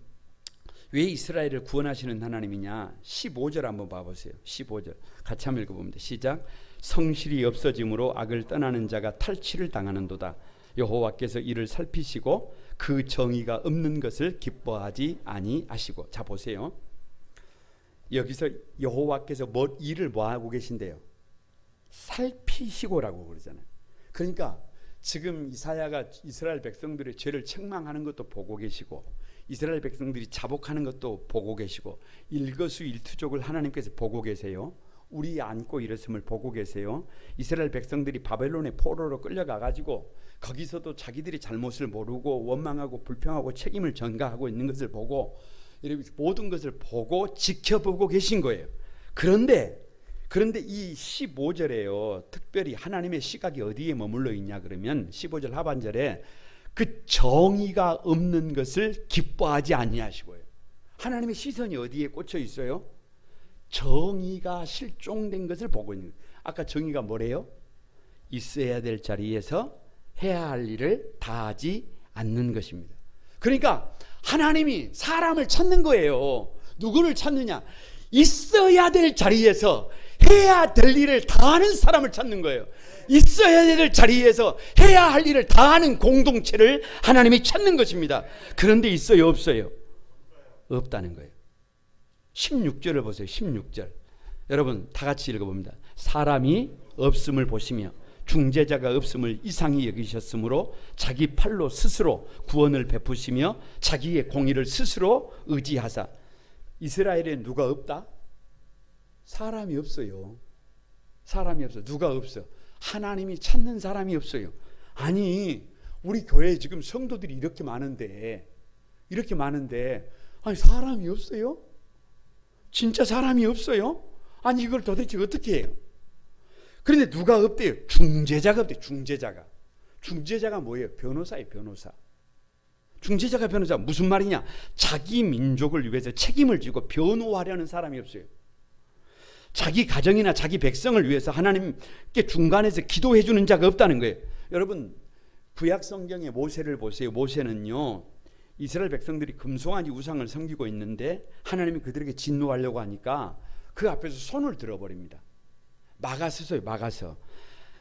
왜 이스라엘을 구원하시는 하나님이냐? 15절 한번 봐보세요. 15절 같이 한번 읽어봅니다. 시작. 성실이 없어짐으로 악을 떠나는 자가 탈취를 당하는도다. 여호와께서 이를 살피시고 그 정의가 없는 것을 기뻐하지 아니하시고. 자 보세요. 여기서 여호와께서 일을 하고 계신데요? 살피시고라고 그러잖아요. 그러니까 지금 이사야가 이스라엘 백성들의 죄를 책망하는 것도 보고 계시고, 이스라엘 백성들이 자복하는 것도 보고 계시고, 일거수일투족을 하나님께서 보고 계세요. 우리 안고 일었음을 보고 계세요. 이스라엘 백성들이 바벨론의 포로로 끌려가가지고 거기서도 자기들이 잘못을 모르고 원망하고 불평하고 책임을 전가하고 있는 것을 보고, 이렇게 모든 것을 보고 지켜보고 계신 거예요. 그런데 이 15절에요, 특별히 하나님의 시각이 어디에 머물러 있냐 그러면 15절 하반절에 그 정의가 없는 것을 기뻐하지 아니하시고요. 하나님의 시선이 어디에 꽂혀 있어요? 정의가 실종된 것을 보고 있는 거예요. 아까 정의가 뭐래요? 있어야 될 자리에서 해야 할 일을 다 하지 않는 것입니다. 그러니까 하나님이 사람을 찾는 거예요. 누구를 찾느냐? 있어야 될 자리에서 해야 될 일을 다 하는 사람을 찾는 거예요. 있어야 될 자리에서 해야 할 일을 다 하는 공동체를 하나님이 찾는 것입니다. 그런데 있어요, 없어요? 없다는 거예요. 16절을 보세요. 16절 여러분 다 같이 읽어봅니다. 사람이 없음을 보시며 중재자가 없음을 이상히 여기셨으므로 자기 팔로 스스로 구원을 베푸시며 자기의 공의를 스스로 의지하사. 이스라엘에 누가 없다? 사람이 없어요. 사람이 없어. 누가 없어? 하나님이 찾는 사람이 없어요. 아니 우리 교회에 지금 성도들이 이렇게 많은데 아니 사람이 없어요? 진짜 사람이 없어요? 아니 이걸 도대체 어떻게 해요? 그런데 누가 없대요? 중재자가 없대요. 중재자가 뭐예요? 변호사예요. 변호사. 중재자가 변호사. 무슨 말이냐? 자기 민족을 위해서 책임을 지고 변호하려는 사람이 없어요. 자기 가정이나 자기 백성을 위해서 하나님께 중간에서 기도해 주는 자가 없다는 거예요. 여러분 구약 성경의 모세를 보세요. 모세는요, 이스라엘 백성들이 금송아지 우상을 섬기고 있는데 하나님이 그들에게 진노하려고 하니까 그 앞에서 손을 들어버립니다. 막아서요.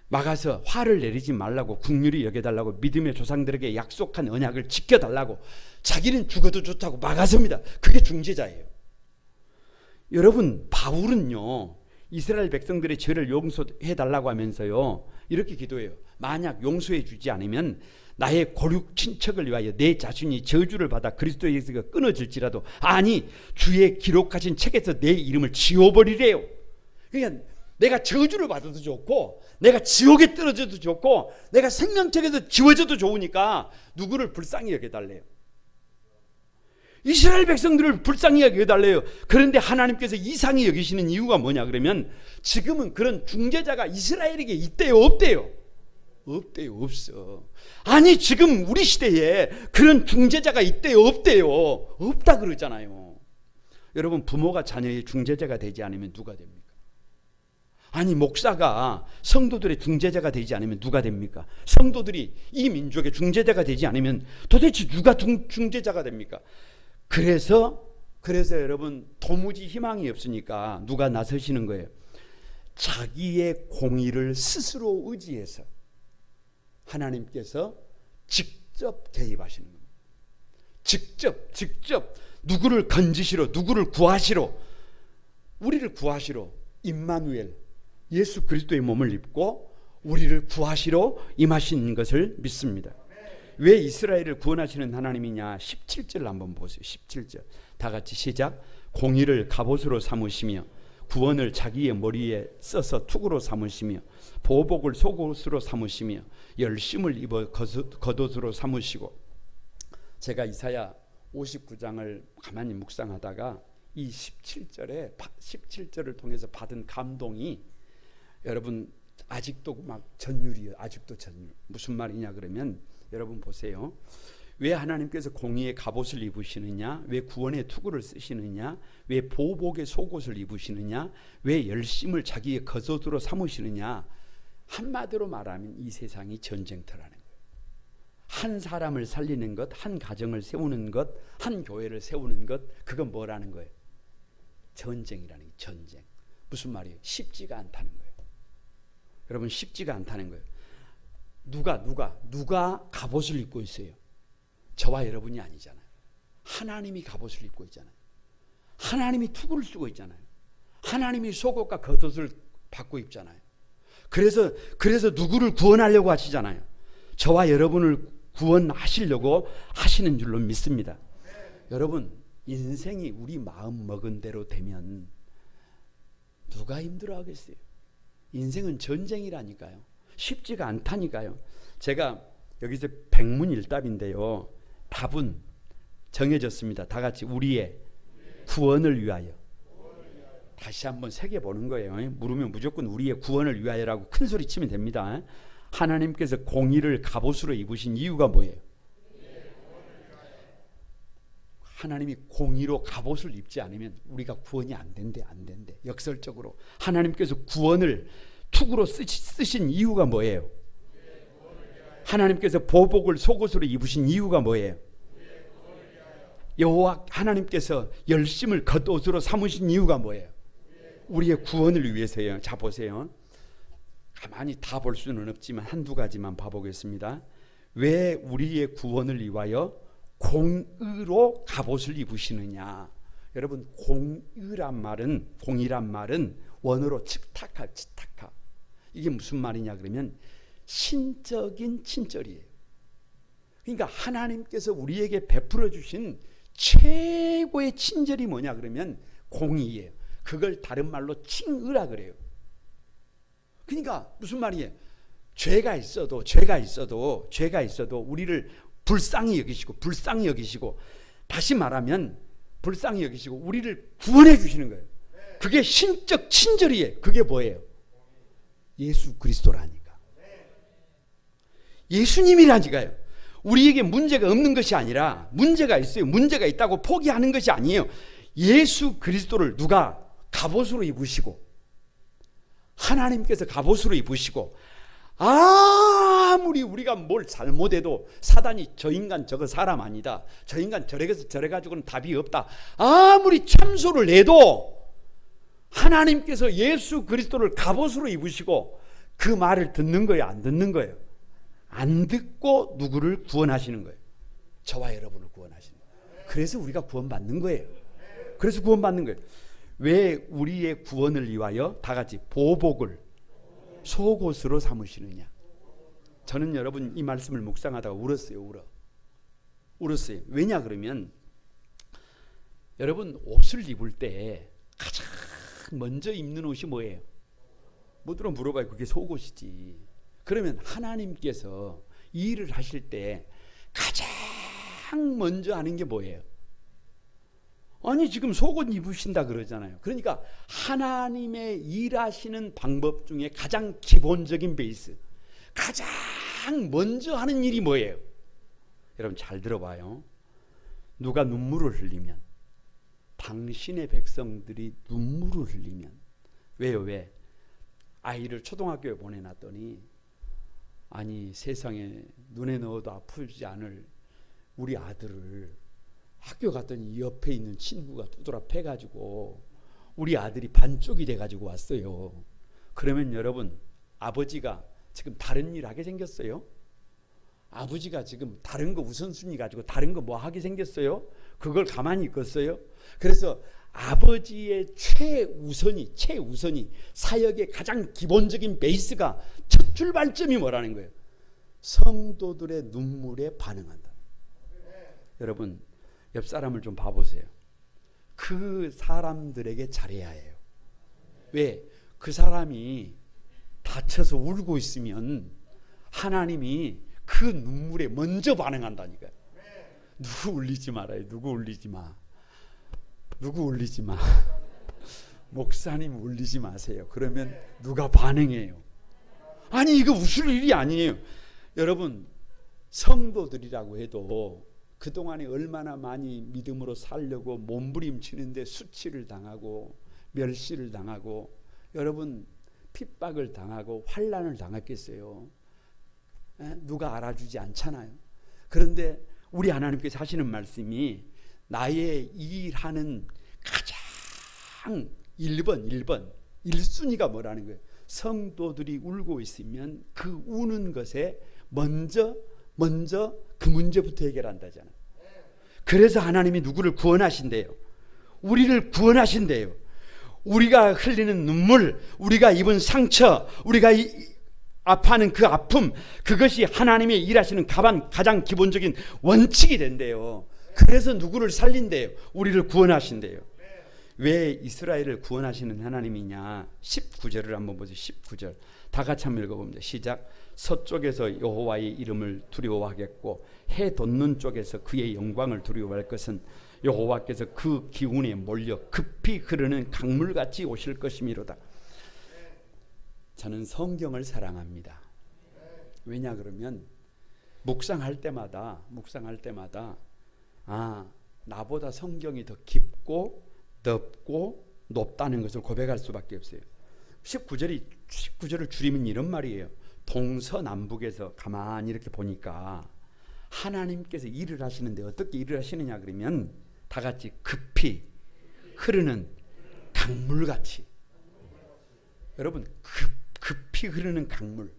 막아서 화를 내리지 말라고, 긍휼히 여겨달라고, 믿음의 조상들에게 약속한 언약을 지켜달라고, 자기는 죽어도 좋다고 막아섭니다. 그게 중재자예요. 여러분 바울은요, 이스라엘 백성들의 죄를 용서해 달라고 하면서요 이렇게 기도해요. 만약 용서해 주지 않으면 나의 고륙 친척을 위하여 내 자신이 저주를 받아 그리스도에게서 끊어질지라도, 아니 주의 기록하신 책에서 내 이름을 지워버리래요. 그러니까 내가 저주를 받아도 좋고 내가 지옥에 떨어져도 좋고 내가 생명책에서 지워져도 좋으니까 누구를 불쌍히 여겨달래요? 이스라엘 백성들을 불쌍히 여겨달래요. 그런데 하나님께서 이상히 여기시는 이유가 뭐냐 그러면 지금은 그런 중재자가 이스라엘에게 있대요, 없대요? 없대요, 없어. 아니 지금 우리 시대에 그런 중재자가 있대요, 없대요? 없다 그러잖아요. 여러분 부모가 자녀의 중재자가 되지 않으면 누가 됩니까? 아니 목사가 성도들의 중재자가 되지 않으면 누가 됩니까? 성도들이 이 민족의 중재자가 되지 않으면 도대체 누가 중재자가 됩니까? 그래서 여러분 도무지 희망이 없으니까 누가 나서시는 거예요? 자기의 공의를 스스로 의지해서 하나님께서 직접 개입하시는 겁니다. 직접 누구를 건지시러, 누구를 구하시러, 우리를 구하시러 임마누엘 예수 그리스도의 몸을 입고 우리를 구하시러 임하신 것을 믿습니다. 왜 이스라엘을 구원하시는 하나님이냐? 17절 한번 보세요. 17절 다 같이 시작. 공의를 갑옷으로 삼으시며 구원을 자기의 머리에 써서 투구로 삼으시며 보복을 속옷으로 삼으시며 열심을 입어 겉옷으로 삼으시고. 제가 이사야 59장을 가만히 묵상하다가 이 17절을 통해서 받은 감동이, 여러분 아직도 막 전율이에요. 아직도 전율. 무슨 말이냐 그러면 여러분 보세요. 왜 하나님께서 공의의 갑옷을 입으시느냐? 왜 구원의 투구를 쓰시느냐? 왜 보복의 속옷을 입으시느냐? 왜 열심을 자기의 겉옷으로 삼으시느냐? 한마디로 말하면 이 세상이 전쟁터라는 거예요. 한 사람을 살리는 것, 한 가정을 세우는 것, 한 교회를 세우는 것, 그건 뭐라는 거예요? 전쟁이라는 거예요. 전쟁. 무슨 말이에요? 쉽지가 않다는 거예요. 여러분 쉽지가 않다는 거예요. 누가 갑옷을 입고 있어요? 저와 여러분이 아니잖아요. 하나님이 갑옷을 입고 있잖아요. 하나님이 투구를 쓰고 있잖아요. 하나님이 속옷과 겉옷을 받고 입잖아요. 그래서 누구를 구원하려고 하시잖아요. 저와 여러분을 구원하시려고 하시는 줄로 믿습니다. 여러분 인생이 우리 마음 먹은 대로 되면 누가 힘들어하겠어요? 인생은 전쟁이라니까요. 쉽지가 않다니까요. 제가 여기서 백문일답인데요. 답은 정해졌습니다. 다 같이 우리의 구원을 위하여. 다시 한번 새겨보는 거예요. 물으면 무조건 우리의 구원을 위하여라고 큰 소리 치면 됩니다. 하나님께서 공의를 갑옷으로 입으신 이유가 뭐예요? 하나님이 공의로 갑옷을 입지 않으면 우리가 구원이 안 된대. 역설적으로 하나님께서 구원을 투구로 쓰신 이유가 뭐예요? 하나님께서 보복을 속옷으로 입으신 이유가 뭐예요? 여호와 하나님께서 열심을 겉옷으로 삼으신 이유가 뭐예요? 우리의 구원을 위해서예요. 자 보세요. 가만히 다 볼 수는 없지만 한두 가지만 봐보겠습니다. 왜 우리의 구원을 위하여 공의로 갑옷을 입으시느냐? 여러분 공의란 말은 원어로 칙타카. 이게 무슨 말이냐 그러면 신적인 친절이에요. 그러니까 하나님께서 우리에게 베풀어 주신 최고의 친절이 뭐냐 그러면 공의예요. 그걸 다른 말로 칭의라 그래요. 그러니까 무슨 말이에요? 죄가 있어도 우리를 불쌍히 여기시고 다시 말하면 불쌍히 여기시고 우리를 구원해 주시는 거예요. 그게 신적 친절이에요. 그게 뭐예요? 예수 그리스도라니까. 예수님이라니까요. 우리에게 문제가 없는 것이 아니라 문제가 있어요. 문제가 있다고 포기하는 것이 아니에요. 예수 그리스도를 누가 갑옷으로 입으시고 하나님께서 갑옷으로 입으시고 아무리 우리가 뭘 잘못해도 사단이 저 인간 저거 사람 아니다. 저 인간 저래 가지고는 답이 없다. 아무리 참소를 해도 하나님께서 예수 그리스도를 갑옷으로 입으시고 그 말을 듣는 거예요? 안 듣는 거예요? 안 듣고 누구를 구원하시는 거예요? 저와 여러분을 구원하시는 거예요. 그래서 우리가 구원받는 거예요. 왜 우리의 구원을 위하여 다 같이 보복을 속옷으로 삼으시느냐? 저는 여러분 이 말씀을 묵상하다가 울었어요. 왜냐 그러면 여러분 옷을 입을 때 가장 먼저 입는 옷이 뭐예요? 뭐들어 물어봐요. 그게 속옷이지. 그러면 하나님께서 이 일을 하실 때 가장 먼저 하는 게 뭐예요? 아니 지금 속옷 입으신다 그러잖아요. 그러니까 하나님의 일하시는 방법 중에 가장 기본적인 베이스, 가장 먼저 하는 일이 뭐예요? 여러분 잘 들어봐요. 누가 눈물을 흘리면, 당신의 백성들이 눈물을 흘리면, 왜? 아이를 초등학교에 보내놨더니 아니 세상에 눈에 넣어도 아프지 않을 우리 아들을 학교 갔더니 옆에 있는 친구가 두드러 패가지고 우리 아들이 반쪽이 돼가지고 왔어요. 그러면 여러분 아버지가 지금 다른 일 하게 생겼어요? 아버지가 지금 다른 거 우선순위 가지고 다른 거 뭐 하게 생겼어요? 그걸 가만히 있겠어요? 그래서 아버지의 최우선이 사역의 가장 기본적인 베이스가 첫 출발점이 뭐라는 거예요? 성도들의 눈물에 반응한다. 여러분 옆 사람을 좀 봐보세요. 그 사람들에게 잘해야 해요. 왜? 그 사람이 다쳐서 울고 있으면 하나님이 그 눈물에 먼저 반응한다니까요. 누구 울리지 말아요. 누구 울리지 마. 누구 울리지 마. 목사님 울리지 마세요. 그러면 누가 반응해요? 아니 이거 웃을 일이 아니에요. 여러분 성도들이라고 해도 그동안에 얼마나 많이 믿음으로 살려고 몸부림치는데 수치를 당하고 멸시를 당하고 여러분 핍박을 당하고 환난을 당했겠어요. 누가 알아주지 않잖아요. 그런데 우리 하나님께서 하시는 말씀이 나의 일하는 가장 1순위가 뭐라는 거예요? 성도들이 울고 있으면 그 우는 것에 먼저 그 문제부터 해결한다잖아요. 그래서 하나님이 누구를 구원하신대요? 우리를 구원하신대요. 우리가 흘리는 눈물, 우리가 입은 상처, 우리가 아파하는 그 아픔, 그것이 하나님의 일하시는 가장 기본적인 원칙이 된대요. 그래서 누구를 살린대요? 우리를 구원하신대요. 왜 이스라엘을 구원하시는 하나님이냐? 19절을 한번 보세요. 19절 다 같이 한번 읽어봅니다. 시작. 서쪽에서 여호와의 이름을 두려워하겠고 해 돋는 쪽에서 그의 영광을 두려워할 것은 여호와께서 그 기운에 몰려 급히 흐르는 강물같이 오실 것이미로다. 저는 성경을 사랑합니다. 왜냐 그러면 묵상할 때마다 나보다 성경이 더 깊고 넓고 높다는 것을 고백할 수밖에 없어요. 19절을 줄이면 이런 말이에요. 동서남북에서 가만히 이렇게 보니까 하나님께서 일을 하시는데 어떻게 일을 하시느냐 그러면 다 같이 급히 흐르는 강물같이. 여러분 급히 흐르는 강물.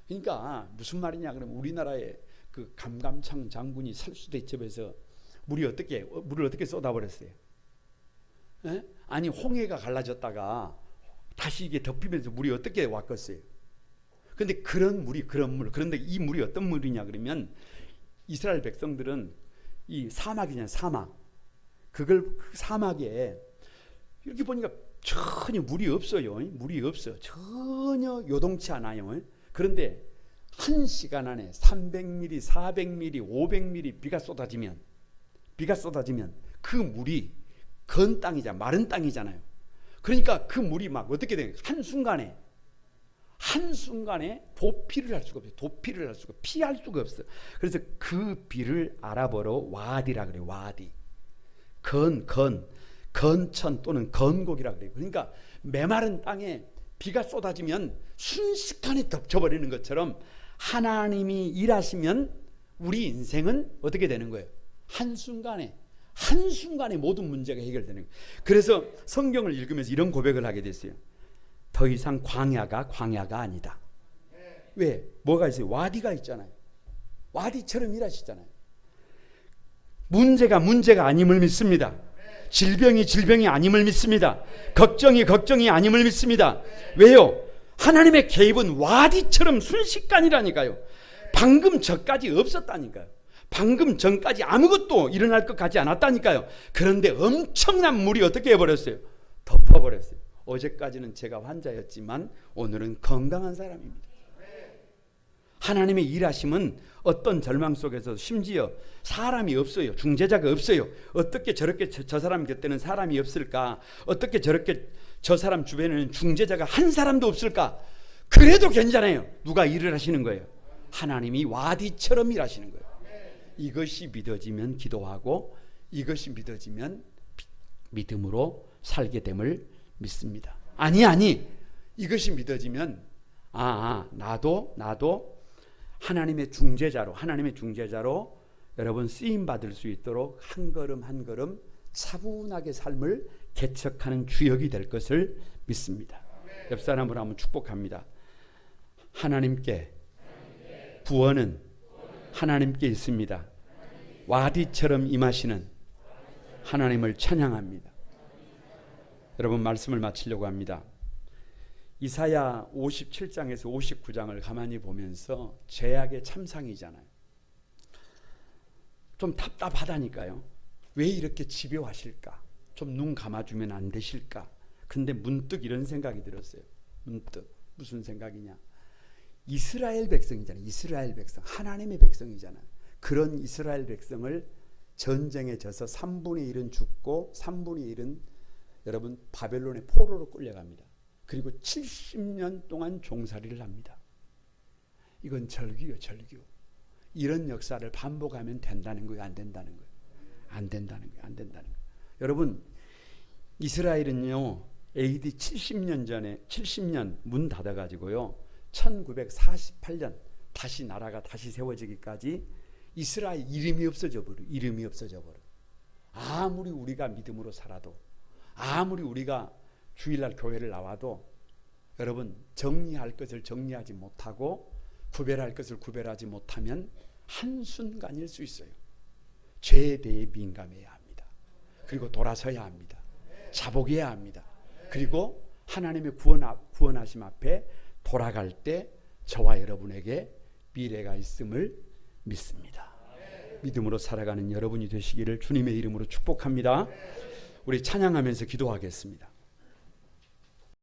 그러니까 무슨 말이냐 그러면 우리나라의 그 감감창 장군이 살수대첩에서 물을 어떻게 쏟아버렸어요? 에? 아니 홍해가 갈라졌다가 다시 이게 덮이면서 물이 어떻게 왔겠어요? 그런데 그런 물. 그런데 이 물이 어떤 물이냐 그러면 이스라엘 백성들은 이 사막이잖아요. 사막. 그 사막에 이렇게 보니까 전혀 물이 없어요. 물이 없어. 전혀 요동치 않아요. 그런데 한 시간 안에 300mm, 400mm, 500mm 비가 쏟아지면 그 물이 건 땅이잖아요. 마른 땅이잖아요. 그러니까 그 물이 막 어떻게 돼요? 한순간에 도피를 할 수가 없어요. 피할 수가 없어. 그래서 그 비를 아랍어로 와디라 그래요. 와디. 건천 또는 건곡이라 그래요. 그러니까 메마른 땅에 비가 쏟아지면 순식간에 덮쳐버리는 것처럼 하나님이 일하시면 우리 인생은 어떻게 되는 거예요? 한순간에 모든 문제가 해결되는 거예요. 그래서 성경을 읽으면서 이런 고백을 하게 됐어요. 더 이상 광야가 아니다. 왜? 뭐가 있어요? 와디가 있잖아요. 와디처럼 일하시잖아요. 문제가 아님을 믿습니다. 질병이 아님을 믿습니다. 걱정이 아님을 믿습니다. 왜요? 하나님의 개입은 와디처럼 순식간이라니까요. 방금 전까지 없었다니까요. 방금 전까지 아무것도 일어날 것 같지 않았다니까요. 그런데 엄청난 물이 어떻게 해버렸어요? 덮어버렸어요. 어제까지는 제가 환자였지만 오늘은 건강한 사람입니다. 하나님의 일하심은 어떤 절망 속에서 심지어 사람이 없어요. 중재자가 없어요. 어떻게 저렇게 저 사람 곁에는 사람이 없을까? 어떻게 저렇게 저 사람 주변에는 중재자가 한 사람도 없을까? 그래도 괜찮아요. 누가 일을 하시는 거예요? 하나님이 와디처럼 일하시는 거예요. 이것이 믿어지면 기도하고 이것이 믿어지면 믿음으로 살게 됨을 믿습니다. 아니 이것이 믿어지면 나도 하나님의 중재자로 여러분 쓰임 받을 수 있도록 한 걸음 차분하게 삶을 개척하는 주역이 될 것을 믿습니다. 옆 사람으로 한번 축복합니다. 하나님께 구원은 하나님께 있습니다. 와디처럼 임하시는 하나님을 찬양합니다. 여러분, 말씀을 마치려고 합니다. 이사야 57장에서 59장을 가만히 보면서 죄악의 참상이잖아요. 좀 답답하다니까요. 왜 이렇게 집요하실까? 좀 눈 감아주면 안 되실까? 근데 문득 이런 생각이 들었어요. 문득. 무슨 생각이냐? 이스라엘 백성이잖아요. 이스라엘 백성. 하나님의 백성이잖아요. 그런 이스라엘 백성을 전쟁에 져서 3분의 1은 죽고 3분의 1은 여러분 바벨론의 포로로 끌려갑니다. 그리고 70년 동안 종살이를 합니다. 이건 절규요, 절규. 이런 역사를 반복하면 된다는 거예요, 안 된다는 거예요? 안 된다는 거예요, 안 된다는 거예요. 여러분, 이스라엘은요, AD 70년 전에 70년 문 닫아가지고요, 1948년 다시 나라가 다시 세워지기까지 이스라엘 이름이 없어져 버려. 이름이 없어져 버려. 아무리 우리가 믿음으로 살아도, 아무리 우리가 주일날 교회를 나와도 여러분 정리할 것을 정리하지 못하고 구별할 것을 구별하지 못하면 한순간일 수 있어요. 죄에 대해 민감해야 합니다. 그리고 돌아서야 합니다. 자복해야 합니다. 그리고 하나님의 구원하심 앞에 돌아갈 때 저와 여러분에게 미래가 있음을 믿습니다. 믿음으로 살아가는 여러분이 되시기를 주님의 이름으로 축복합니다. 우리 찬양하면서 기도하겠습니다.